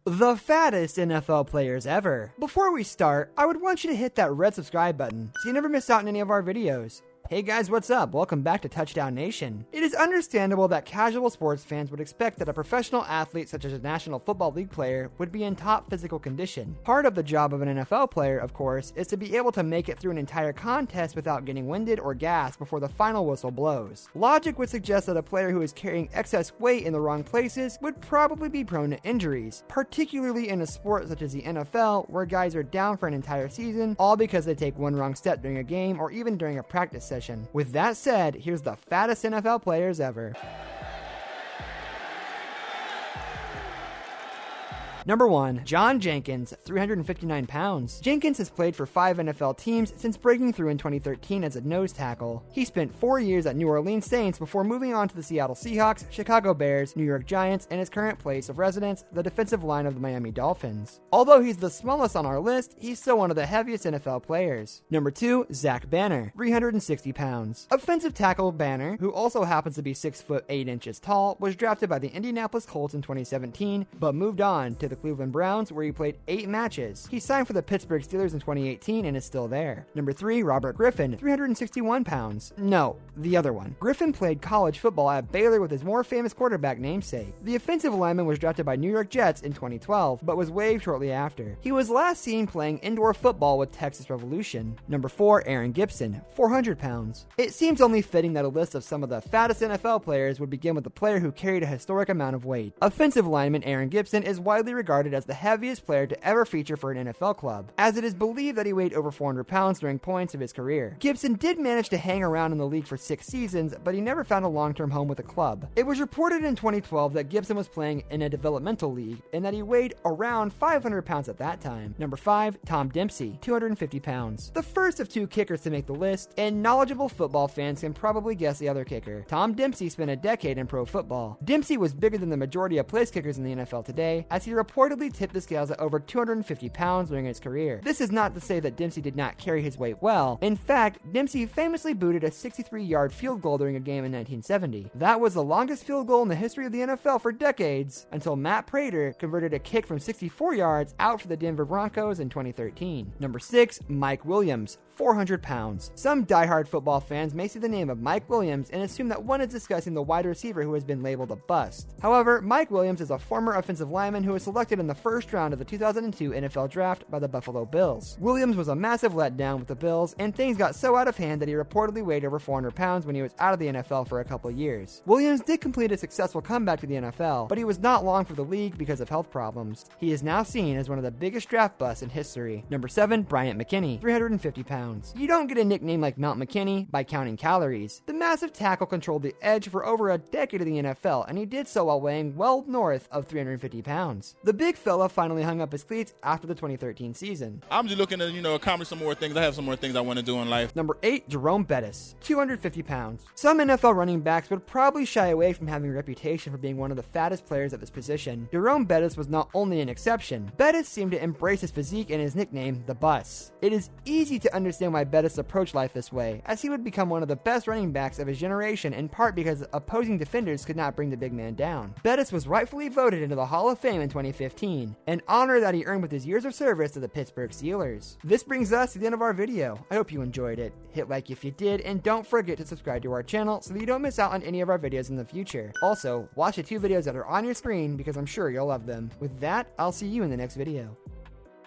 The fattest NFL players ever. Before we start, I would want you to hit that red subscribe button so you never miss out on any of our videos. Hey guys, what's up? Welcome back to Touchdown Nation. It is understandable that casual sports fans would expect that a professional athlete such as a National Football League player would be in top physical condition. Part of the job of an NFL player, of course, is to be able to make it through an entire contest without getting winded or gassed before the final whistle blows. Logic would suggest that a player who is carrying excess weight in the wrong places would probably be prone to injuries, particularly in a sport such as the NFL, where guys are down for an entire season, all because they take one wrong step during a game or even during a practice session. With that said, here's the fattest NFL players ever. Number 1. John Jenkins, 359 pounds. Jenkins has played for 5 NFL teams since breaking through in 2013 as a nose tackle. He spent 4 years at New Orleans Saints before moving on to the Seattle Seahawks, Chicago Bears, New York Giants, and his current place of residence, the defensive line of the Miami Dolphins. Although he's the smallest on our list, he's still one of the heaviest NFL players. Number 2. Zach Banner, 360 pounds. Offensive tackle Banner, who also happens to be 6 foot 8 inches tall, was drafted by the Indianapolis Colts in 2017, but moved on to the Cleveland Browns, where he played 8 matches. He signed for the Pittsburgh Steelers in 2018 and is still there. Number 3, Robert Griffin, 361 pounds. No, the other one. Griffin played college football at Baylor with his more famous quarterback namesake. The offensive lineman was drafted by New York Jets in 2012, but was waived shortly after. He was last seen playing indoor football with Texas Revolution. Number 4, Aaron Gibson, 400 pounds. It seems only fitting that a list of some of the fattest NFL players would begin with a player who carried a historic amount of weight. Offensive lineman Aaron Gibson is widely regarded as the heaviest player to ever feature for an NFL club, as it is believed that he weighed over 400 pounds during points of his career. Gibson did manage to hang around in the league for 6 seasons, but he never found a long-term home with a club. It was reported in 2012 that Gibson was playing in a developmental league, and that he weighed around 500 pounds at that time. Number 5, Tom Dempsey, 250 pounds. The first of 2 kickers to make the list, and knowledgeable football fans can probably guess the other kicker. Tom Dempsey spent a decade in pro football. Dempsey was bigger than the majority of place kickers in the NFL today, as he reportedly tipped the scales at over 250 pounds during his career. This is not to say that Dempsey did not carry his weight well. In fact, Dempsey famously booted a 63-yard field goal during a game in 1970. That was the longest field goal in the history of the NFL for decades, until Matt Prater converted a kick from 64 yards out for the Denver Broncos in 2013. Number 6, Mike Williams, 400 pounds. Some diehard football fans may see the name of Mike Williams and assume that one is discussing the wide receiver who has been labeled a bust. However, Mike Williams is a former offensive lineman who was selected in the first round of the 2002 NFL Draft by the Buffalo Bills. Williams was a massive letdown with the Bills, and things got so out of hand that he reportedly weighed over 400 pounds when he was out of the NFL for a couple years. Williams did complete a successful comeback to the NFL, but he was not long for the league because of health problems. He is now seen as one of the biggest draft busts in history. Number 7, Bryant McKinnie, 350 pounds. You don't get a nickname like Mount McKinney by counting calories. The massive tackle controlled the edge for over a decade of the NFL, and he did so while weighing well north of 350 pounds. The big fella finally hung up his cleats after the 2013 season. I'm just looking to, accomplish some more things. I have some more things I want to do in life. Number 8, Jerome Bettis, 250 pounds. Some NFL running backs would probably shy away from having a reputation for being one of the fattest players at this position. Jerome Bettis was not only an exception. Bettis seemed to embrace his physique and his nickname, the Bus. It is easy to understand why Bettis approached life this way, as he would become one of the best running backs of his generation, in part because opposing defenders could not bring the big man down. Bettis was rightfully voted into the Hall of Fame in 2015, an honor that he earned with his years of service to the Pittsburgh Steelers. This brings us to the end of our video. I hope you enjoyed it. Hit like if you did, and don't forget to subscribe to our channel so that you don't miss out on any of our videos in the future. Also, watch the 2 videos that are on your screen because I'm sure you'll love them. With that, I'll see you in the next video.